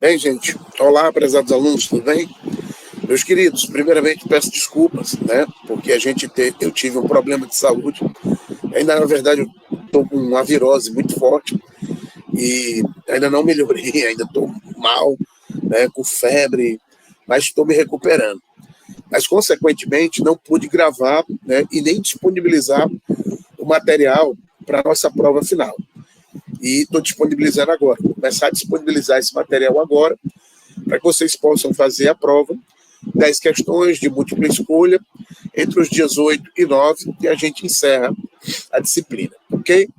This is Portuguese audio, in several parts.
Bem, gente, olá, prezados alunos, tudo bem? Meus queridos, primeiramente peço desculpas, né? Porque eu tive um problema de saúde. Ainda, na verdade, eu estou com uma virose muito forte e ainda não melhorei, ainda estou mal, né? Com febre, mas estou me recuperando. Mas, consequentemente, não pude gravar, né? E nem disponibilizar o material para a nossa prova final. E estou disponibilizando agora. Vou começar a disponibilizar esse material agora, para que vocês possam fazer a prova, 10 questões de múltipla escolha, entre os dias 8 e 9, e a gente encerra a disciplina, ok?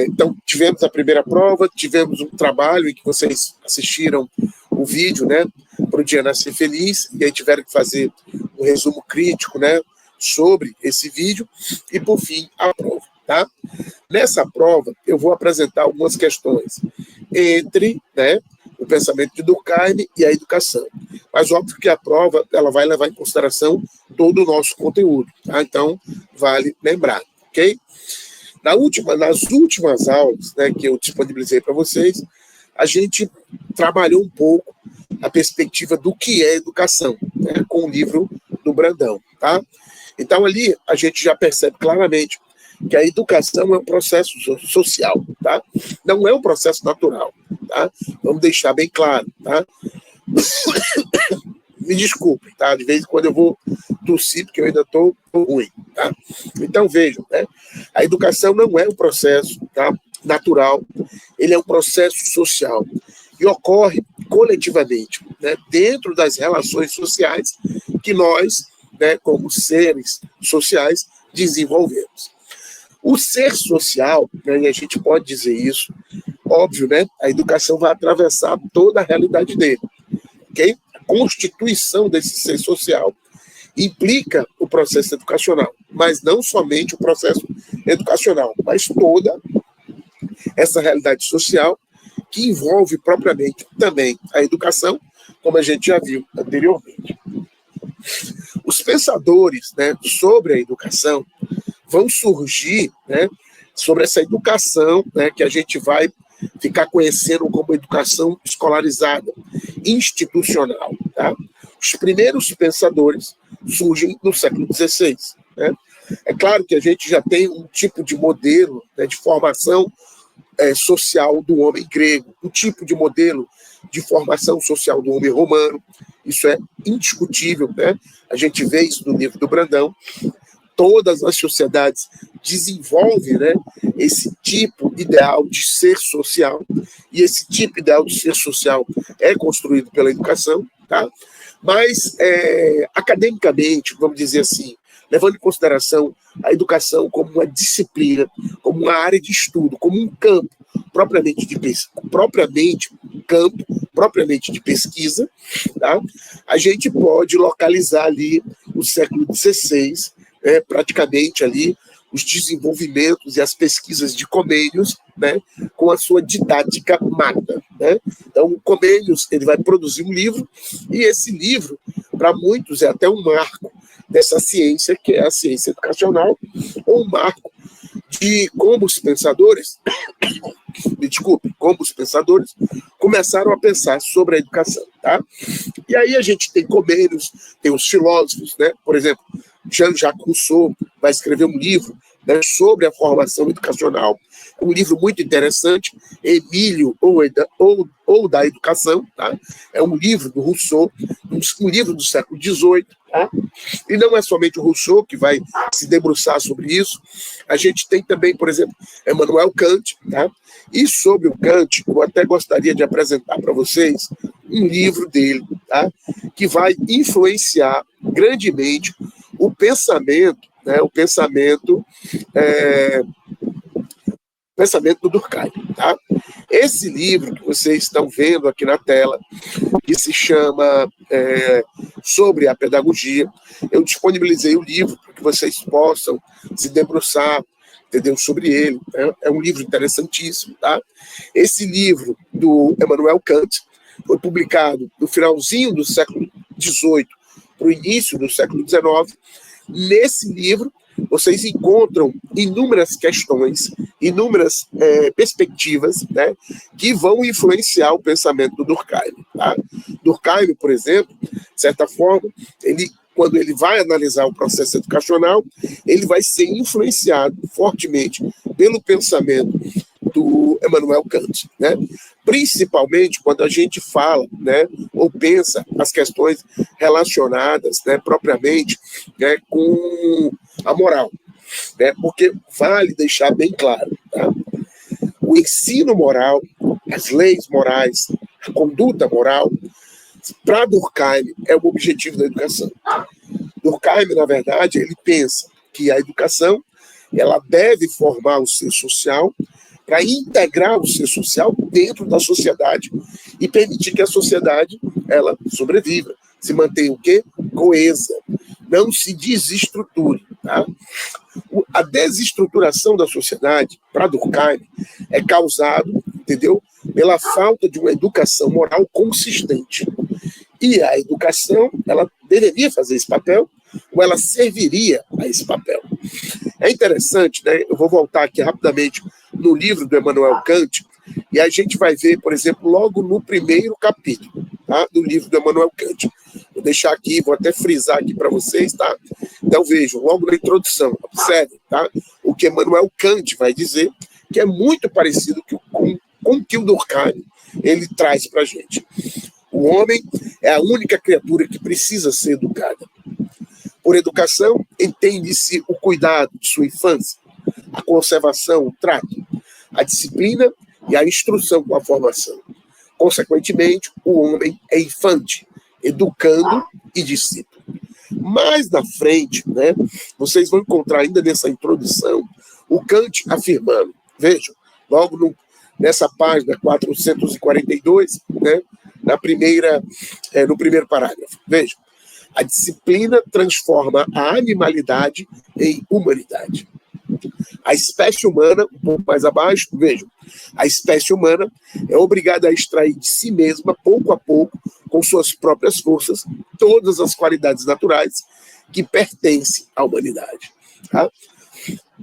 Então, tivemos a primeira prova, tivemos um trabalho em que vocês assistiram o vídeo, né, para o Dia Nascer Feliz, e aí tiveram que fazer um resumo crítico, né, sobre esse vídeo, e, por fim, a prova, tá? Nessa prova, eu vou apresentar algumas questões entre, né, o pensamento de Durkheim e a educação. Mas óbvio que a prova ela vai levar em consideração todo o nosso conteúdo, tá? Então, vale lembrar, ok? Nas últimas aulas, né, que eu disponibilizei para vocês, a gente trabalhou um pouco a perspectiva do que é educação, né, com o livro do Brandão, tá? Então, ali, a gente já percebe claramente que a educação é um processo social, tá? Não é um processo natural, tá? Vamos deixar bem claro, tá? Me desculpem, tá? De vez em quando eu vou tossir, porque eu ainda estou ruim, tá? Então, vejam, né? A educação não é um processo, tá, natural, ele é um processo social e ocorre coletivamente, né, dentro das relações sociais que nós, né, como seres sociais, desenvolvemos. O ser social, né, e a gente pode dizer isso, óbvio, né? A educação vai atravessar toda a realidade dele, ok? A constituição desse ser social implica o processo educacional, mas não somente o processo educacional, mas toda essa realidade social que envolve propriamente também a educação, como a gente já viu anteriormente. Os pensadores, né, sobre a educação vão surgir, né, sobre essa educação, né, que a gente vai ficar conhecendo como educação escolarizada, institucional. Tá? Os primeiros pensadores surgem no século XVI. Né? É claro que a gente já tem um tipo de modelo, né, de formação social do homem grego, um tipo de modelo de formação social do homem romano. Isso é indiscutível, né? A gente vê isso no livro do Brandão. Todas as sociedades desenvolvem, né, esse tipo ideal de ser social, e esse tipo ideal de ser social é construído pela educação, tá? Mas, academicamente, vamos dizer assim, levando em consideração a educação como uma disciplina, como uma área de estudo, como um campo propriamente de pesquisa, tá? A gente pode localizar ali o século XVI, praticamente ali os desenvolvimentos e as pesquisas de Comênios, né, com a sua didática magna, né? Então, o Comênios ele vai produzir um livro, e esse livro, para muitos, é até um marco dessa ciência, que é a ciência educacional, ou um marco de como os pensadores, como os pensadores começaram a pensar sobre a educação, tá? E aí a gente tem Comênios, tem os filósofos, né? Por exemplo, Jean-Jacques Rousseau vai escrever um livro, né, sobre a formação educacional. É um livro muito interessante, Emílio ou da Educação, tá? É um livro do Rousseau, um livro do século XVIII, tá? E não é somente o Rousseau que vai se debruçar sobre isso. A gente tem também, por exemplo, Emmanuel Kant, tá? E sobre o Kant, eu até gostaria de apresentar para vocês um livro dele, tá? Que vai influenciar grandemente o pensamento, né? O pensamento do Durkheim, tá? Esse livro que vocês estão vendo aqui na tela, que se chama Sobre a Pedagogia, eu disponibilizei o livro para que vocês possam se debruçar, entendeu, sobre ele. É um livro interessantíssimo, tá? Esse livro do Emmanuel Kant foi publicado no finalzinho do século XVIII para o início do século XIX. Nesse livro, vocês encontram inúmeras questões, inúmeras perspectivas, né, que vão influenciar o pensamento do Durkheim. Tá? Durkheim, por exemplo, de certa forma, quando ele vai analisar o processo educacional, ele vai ser influenciado fortemente pelo pensamento do Immanuel Kant, né? Principalmente quando a gente fala, né, ou pensa as questões relacionadas, né, propriamente, né, com a moral, né? Porque vale deixar bem claro, tá? O ensino moral, as leis morais, a conduta moral, para Durkheim é o objetivo da educação. Durkheim, na verdade, ele pensa que a educação ela deve formar o ser social para integrar o ser social dentro da sociedade e permitir que a sociedade ela sobreviva, se mantenha o quê? Coesa, não se desestruture. Tá? A desestruturação da sociedade, para Durkheim, é causado, entendeu? Pela falta de uma educação moral consistente. E a educação, ela deveria fazer esse papel, ou ela serviria a esse papel. É interessante, né? Eu vou voltar aqui rapidamente no livro do Immanuel Kant, e a gente vai ver, por exemplo, logo no primeiro capítulo, tá? Do livro do Immanuel Kant. Vou deixar aqui, vou até frisar aqui para vocês, tá? Então vejam, logo na introdução, observem, tá? O que Immanuel Kant vai dizer, que é muito parecido com o que o Durkheim ele traz para a gente. O homem é a única criatura que precisa ser educada. Por educação, entende-se o cuidado de sua infância, a conservação, o trato, a disciplina e a instrução com a formação. Consequentemente, o homem é infante, educando e discípulo. Mais na frente, né, vocês vão encontrar ainda nessa introdução o Kant afirmando, vejam, logo nessa página 442, né, no primeiro parágrafo, vejam, a disciplina transforma a animalidade em humanidade. A espécie humana, um pouco mais abaixo, vejam, a espécie humana é obrigada a extrair de si mesma, pouco a pouco, com suas próprias forças, todas as qualidades naturais que pertencem à humanidade. Tá?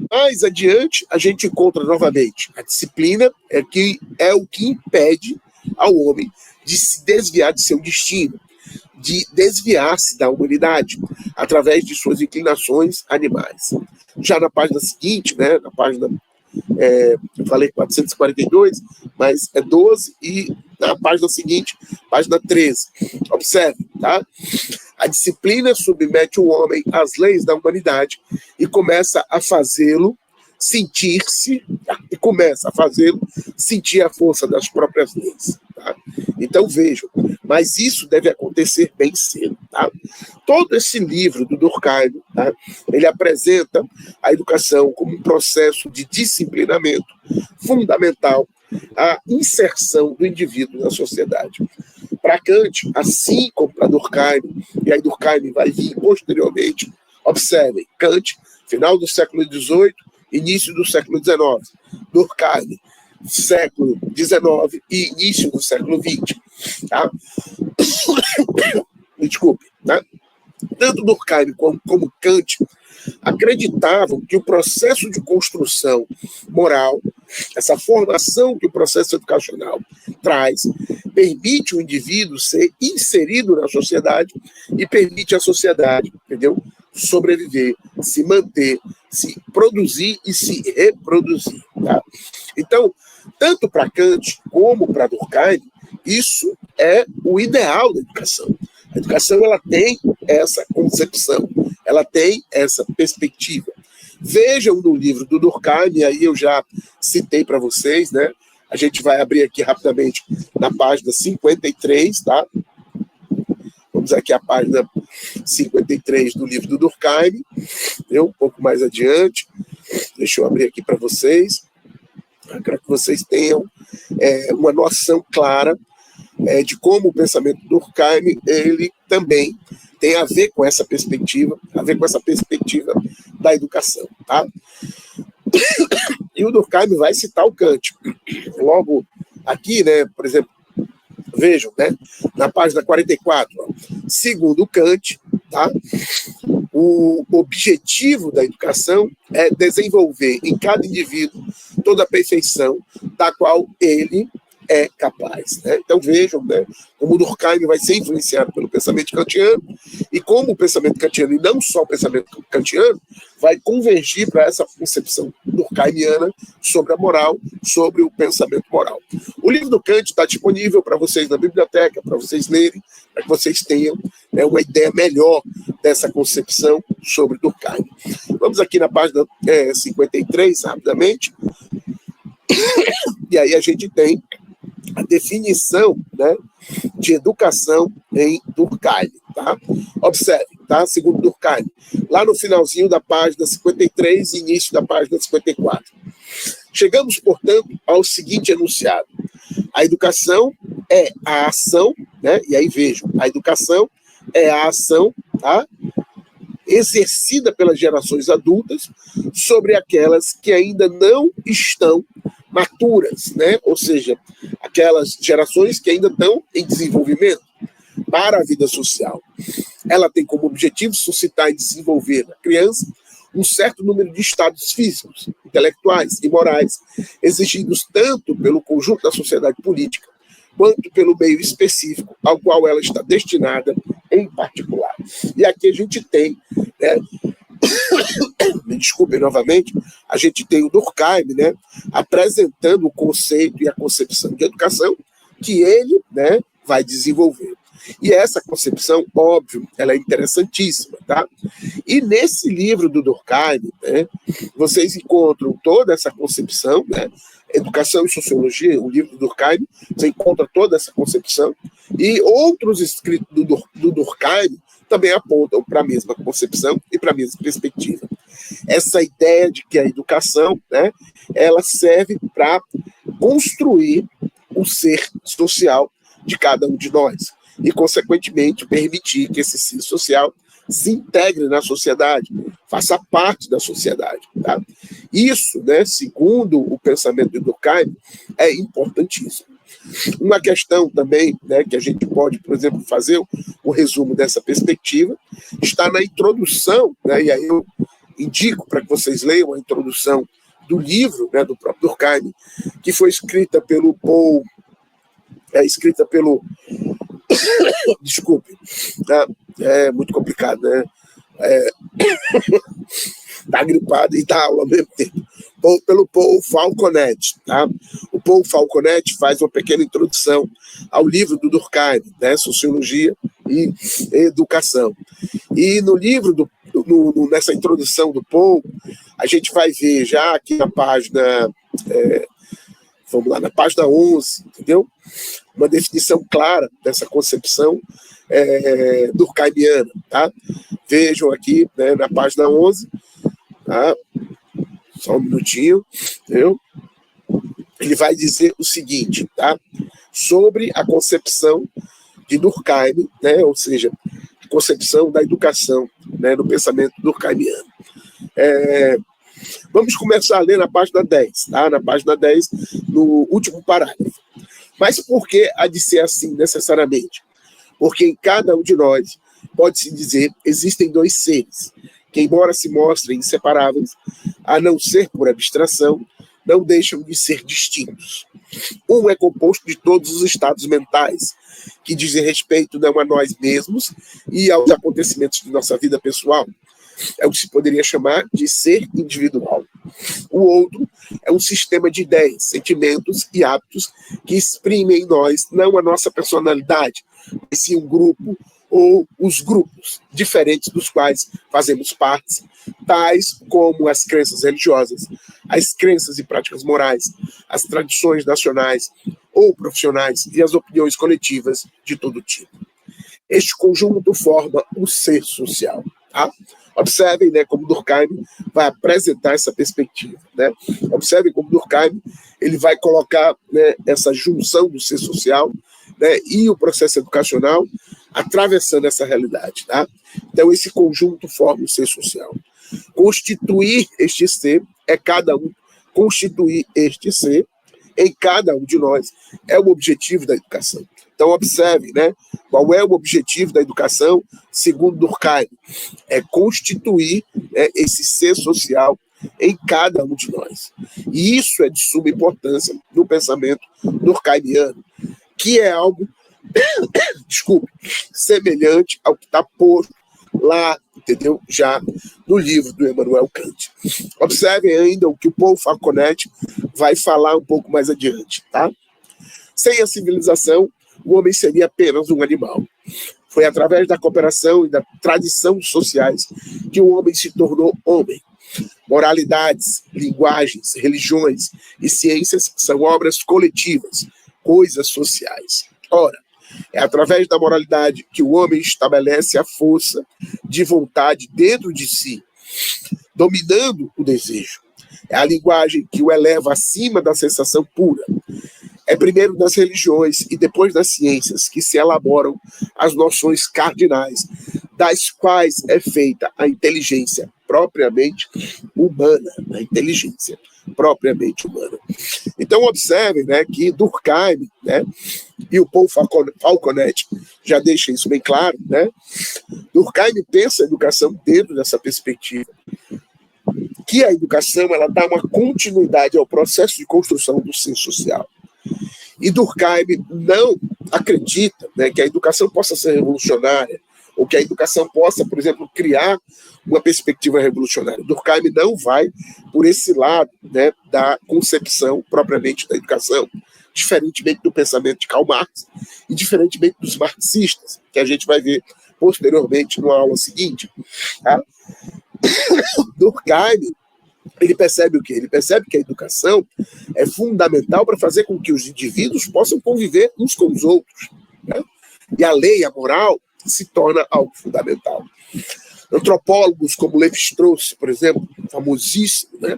Mais adiante, a gente encontra novamente a disciplina, é o que impede ao homem de se desviar de seu destino, de desviar-se da humanidade através de suas inclinações animais. Já na página seguinte, né, na página, eu falei 442, mas é 12, e na página seguinte, página 13. Observe, tá? A disciplina submete o homem às leis da humanidade e começa a fazê-lo sentir a força das próprias leis. Tá? Então vejam, mas isso deve acontecer bem cedo. Tá? Todo esse livro do Durkheim, tá? Ele apresenta a educação como um processo de disciplinamento fundamental à inserção do indivíduo na sociedade. Para Kant, assim como para Durkheim, e aí Durkheim vai vir posteriormente, observem, Kant, final do século XVIII, início do século XIX, Durkheim, século XIX e início do século XX. Tá? Desculpe. Tá? Tanto Durkheim como Kant acreditavam que o processo de construção moral, essa formação que o processo educacional traz, permite o indivíduo ser inserido na sociedade e permite à sociedade, entendeu? Sobreviver, se manter, se produzir e se reproduzir. Tá? Então, tanto para Kant como para Durkheim, isso é o ideal da educação. A educação ela tem essa concepção, ela tem essa perspectiva. Vejam no livro do Durkheim, aí eu já citei para vocês, né? A gente vai abrir aqui rapidamente na página 53, tá? Vamos aqui à página 53 do livro do Durkheim, um pouco mais adiante. Deixa eu abrir aqui para vocês. Eu quero que vocês tenham uma noção clara de como o pensamento do Durkheim ele também tem a ver com essa perspectiva, da educação. Tá? E o Durkheim vai citar o Kant. Logo aqui, né, por exemplo, vejam, né, na página 44, ó, segundo Kant, tá? O objetivo da educação é desenvolver em cada indivíduo toda a perfeição da qual ele é capaz, né? Então vejam, né, como o Durkheim vai ser influenciado pelo pensamento kantiano e como o pensamento kantiano, e não só o pensamento kantiano, vai convergir para essa concepção durkheimiana sobre a moral, sobre o pensamento moral. O livro do Kant está disponível para vocês na biblioteca, para vocês lerem, para que vocês tenham, né, uma ideia melhor dessa concepção sobre Durkheim. Vamos aqui na página 53, rapidamente, e aí a gente tem a definição, né, de educação em Durkheim, tá? Observe, tá? Segundo Durkheim, lá no finalzinho da página 53 e início da página 54. Chegamos, portanto, ao seguinte enunciado: a educação é a ação, né? E aí vejam, a educação é a ação, tá, exercida pelas gerações adultas sobre aquelas que ainda não estão maturas, né? Ou seja, aquelas gerações que ainda estão em desenvolvimento para a vida social. Ela tem como objetivo suscitar e desenvolver na criança um certo número de estados físicos, intelectuais e morais, exigidos tanto pelo conjunto da sociedade política, quanto pelo meio específico ao qual ela está destinada em particular. E aqui a gente tem, né, me desculpem novamente, a gente tem o Durkheim, né, apresentando o conceito e a concepção de educação que ele, né, vai desenvolver. E essa concepção, óbvio, ela é interessantíssima, tá? E nesse livro do Durkheim, né, vocês encontram toda essa concepção, né, Educação e Sociologia, o livro do Durkheim, você encontra toda essa concepção, e outros escritos do Durkheim também apontam para a mesma concepção e para a mesma perspectiva. Essa ideia de que a educação, né, ela serve para construir o ser social de cada um de nós e, consequentemente, permitir que esse ser social se integre na sociedade, faça parte da sociedade. Tá? Isso, né, segundo o pensamento de Durkheim, é importantíssimo. Uma questão também, né, que a gente pode, por exemplo, fazer o resumo dessa perspectiva, está na introdução, né, e aí eu indico para que vocês leiam a introdução do livro, né, do próprio Durkheim, que foi escrita pelo Paul, desculpe, tá? É muito complicado, né? Tá gripado e tá aula ao mesmo tempo. Pelo Paul Falconet, tá? O Paul Falconet faz uma pequena introdução ao livro do Durkheim, né? Sociologia e Educação. E no livro, nessa introdução do Paul, a gente vai ver já aqui na página, vamos lá, na página 11, entendeu? Uma definição clara dessa concepção durkheimiana, tá? Vejam aqui, né, na página 11, tá? Só um minutinho, entendeu? Ele vai dizer o seguinte, tá? Sobre a concepção de Durkheim, né? Ou seja, a concepção da educação, né, no pensamento durkheimiano. Vamos começar a ler na página 10, tá? Na página 10, no último parágrafo. Mas por que há de ser assim, necessariamente? Porque em cada um de nós, pode-se dizer, existem dois seres, que, embora se mostrem inseparáveis, a não ser por abstração, não deixam de ser distintos. Um é composto de todos os estados mentais, que dizem respeito não a nós mesmos e aos acontecimentos de nossa vida pessoal. É o que se poderia chamar de ser individual. O outro é um sistema de ideias, sentimentos e hábitos que exprimem em nós não a nossa personalidade, mas sim um grupo ou os grupos diferentes dos quais fazemos parte, tais como as crenças religiosas, as crenças e práticas morais, as tradições nacionais ou profissionais e as opiniões coletivas de todo tipo. Este conjunto forma o ser social. Tá? Observem, né, como Durkheim vai apresentar essa perspectiva. Né? Observem como Durkheim ele vai colocar, né, essa junção do ser social, né, e o processo educacional atravessando essa realidade. Tá? Então, esse conjunto forma o ser social. Constituir este ser é cada um, constituir este ser em cada um de nós é o objetivo da educação. Então, observe, né? Qual é o objetivo da educação, segundo Durkheim? É constituir, né, esse ser social em cada um de nós. E isso é de suma importância no pensamento durkheimiano, que é algo, desculpe, semelhante ao que está posto lá, entendeu? Já no livro do Immanuel Kant. Observem ainda o que o Paul Falconet vai falar um pouco mais adiante, tá? Sem a civilização, o homem seria apenas um animal. Foi através da cooperação e da tradição sociais que o homem se tornou homem. Moralidades, linguagens, religiões e ciências são obras coletivas, coisas sociais. Ora, é através da moralidade que o homem estabelece a força de vontade dentro de si, dominando o desejo. É a linguagem que o eleva acima da sensação pura. É primeiro nas religiões e depois nas ciências que se elaboram as noções cardinais, das quais é feita a inteligência propriamente humana. A inteligência propriamente humana. Então, observem, né, que Durkheim, né, e o Paul Falconet já deixa isso bem claro, né? Durkheim pensa a educação dentro dessa perspectiva, que a educação ela dá uma continuidade ao processo de construção do ser social. E Durkheim não acredita, né, que a educação possa ser revolucionária, ou que a educação possa, por exemplo, criar uma perspectiva revolucionária. Durkheim não vai por esse lado, né, da concepção propriamente da educação, diferentemente do pensamento de Karl Marx e diferentemente dos marxistas, que a gente vai ver posteriormente numa aula seguinte. Tá? Durkheim, ele percebe o quê? Ele percebe que a educação é fundamental para fazer com que os indivíduos possam conviver uns com os outros. Né? E a lei, a moral, se torna algo fundamental. Antropólogos como Lévi-Strauss, por exemplo, famosíssimo, né?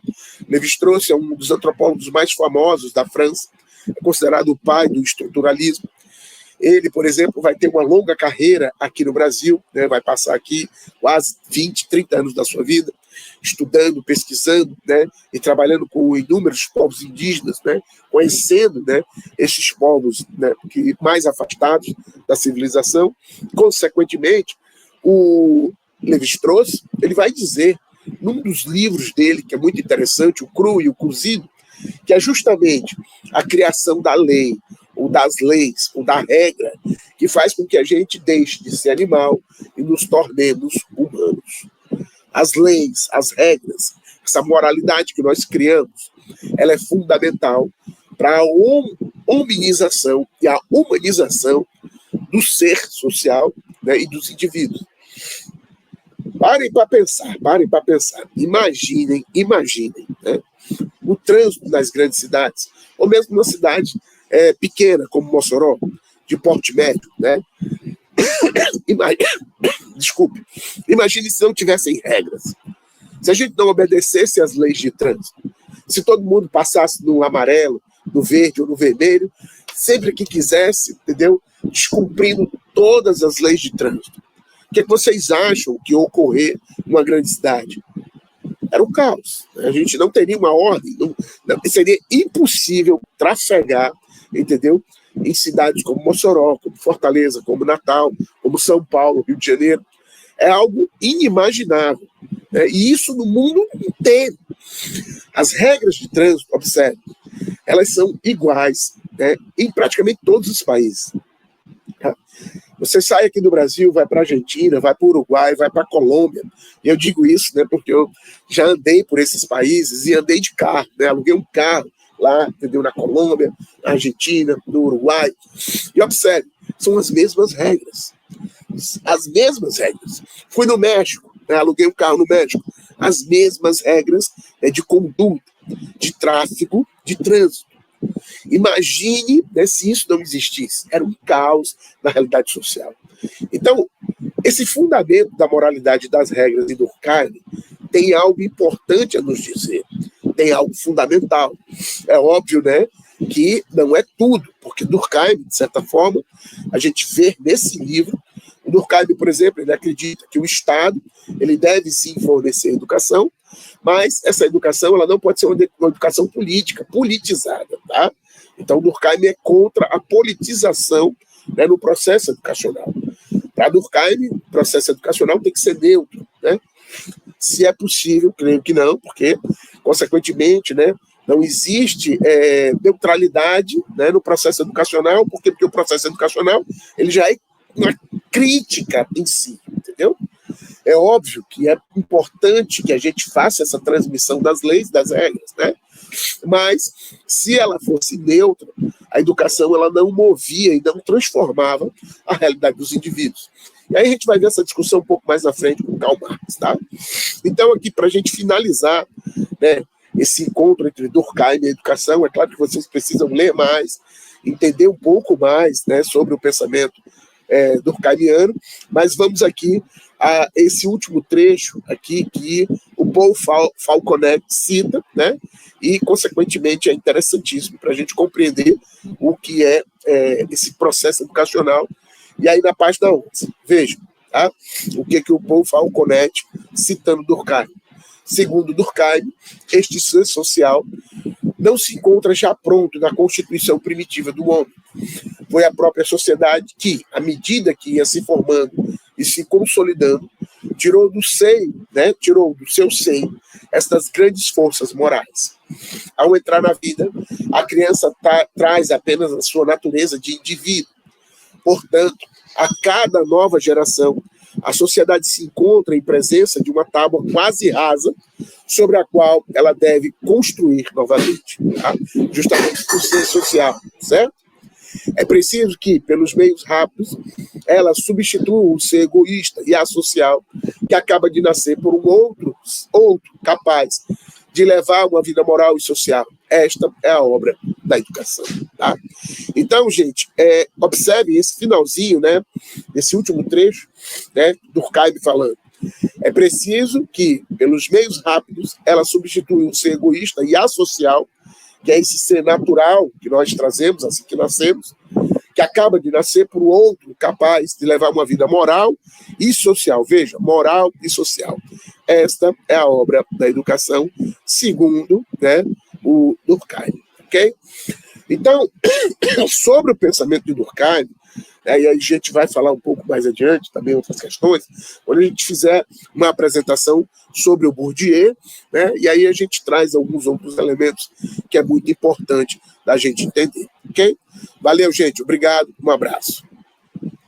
Lévi-Strauss é um dos antropólogos mais famosos da França, é considerado o pai do estruturalismo. Ele, por exemplo, vai ter uma longa carreira aqui no Brasil, né? Vai passar aqui quase 20, 30 anos da sua vida, estudando, pesquisando, né? E trabalhando com inúmeros povos indígenas, né? Conhecendo, né, esses povos, né, que mais afastados da civilização. Consequentemente, o Lévi-Strauss, ele vai dizer, num dos livros dele, que é muito interessante, O Cru e o Cozido, que é justamente a criação da lei, ou das leis, ou da regra, que faz com que a gente deixe de ser animal e nos tornemos humanos. As leis, as regras, essa moralidade que nós criamos, ela é fundamental para a hominização e a humanização do ser social, né, e dos indivíduos. Parem para pensar. Imaginem, né, o trânsito nas grandes cidades, ou mesmo numa cidade pequena, como Mossoró, de porte médio, né? Desculpe. Imagine se não tivessem regras. Se a gente não obedecesse às leis de trânsito, se todo mundo passasse no amarelo, no verde ou no vermelho, sempre que quisesse, entendeu? Descumprindo todas as leis de trânsito. O que vocês acham que ia ocorrer numa grande cidade? Era um caos. A gente não teria uma ordem, seria impossível trafegar, entendeu? Em cidades como Mossoró, como Fortaleza, como Natal, como São Paulo, Rio de Janeiro. É algo inimaginável. Né? E isso no mundo inteiro. As regras de trânsito, observe, elas são iguais, né, em praticamente todos os países. Tá? Você sai aqui do Brasil, vai para a Argentina, vai para o Uruguai, vai para a Colômbia. E eu digo isso, né, porque eu já andei por esses países e andei de carro, né, aluguei um carro lá, entendeu, na Colômbia, na Argentina, no Uruguai. E observe, são as mesmas regras. As mesmas regras. Fui no México, né, aluguei um carro no México. As mesmas regras, né, de conduta, de tráfego, de trânsito. Imagine, né, se isso não existisse. Era um caos na realidade social. Então, esse fundamento da moralidade das regras de Durkheim tem algo importante a nos dizer. Tem algo fundamental. É óbvio, né, que não é tudo, porque Durkheim, de certa forma, a gente vê nesse livro, o Durkheim, por exemplo, ele acredita que o Estado ele deve sim fornecer educação, mas essa educação ela não pode ser uma educação política, politizada, tá? Então, Durkheim é contra a politização né, no processo educacional. Para Durkheim, o processo educacional tem que ser neutro, né? Se é possível, creio que não, porque, consequentemente, né, não existe neutralidade, né, no processo educacional, porque o processo educacional ele já é uma crítica em si, entendeu? É óbvio que é importante que a gente faça essa transmissão das leis, das regras, né? Mas, se ela fosse neutra, a educação ela não movia e não transformava a realidade dos indivíduos. E aí a gente vai ver essa discussão um pouco mais na frente com Karl Marx, tá? Então, aqui, para a gente finalizar, né, esse encontro entre Durkheim e a educação, é claro que vocês precisam ler mais, entender um pouco mais, né, sobre o pensamento durkheimiano, mas vamos aqui a esse último trecho aqui que o Paul Falconet cita, né, e, consequentemente, é interessantíssimo para a gente compreender o que é esse processo educacional. E aí, na página 11, vejam, tá? O que o Paul Falconet, citando Durkheim. Segundo Durkheim, este ser social não se encontra já pronto na constituição primitiva do homem. Foi a própria sociedade que, à medida que ia se formando e se consolidando, tirou do seu seio estas grandes forças morais. Ao entrar na vida, a criança traz apenas a sua natureza de indivíduo. Portanto, a cada nova geração, a sociedade se encontra em presença de uma tábua quase rasa, sobre a qual ela deve construir novamente, tá? Justamente o ser social, certo? É preciso que, pelos meios rápidos, ela substitua o ser egoísta e asocial, que acaba de nascer por um outro capaz de levar uma vida moral e social. Esta é a obra da educação, tá? Então, gente, observe esse finalzinho, né, esse último trecho, né, Durkheim falando. É preciso que, pelos meios rápidos, ela substitua o ser egoísta e asocial, que é esse ser natural que nós trazemos, assim que nascemos, que acaba de nascer por outro capaz de levar uma vida moral e social. Veja, moral e social. Esta é a obra da educação, segundo, né, o Durkheim. Ok? Então, sobre o pensamento de Durkheim, e aí a gente vai falar um pouco mais adiante, também outras questões, quando a gente fizer uma apresentação sobre o Bourdieu, né, e aí a gente traz alguns outros elementos que é muito importante da gente entender, ok? Valeu, gente, obrigado, um abraço.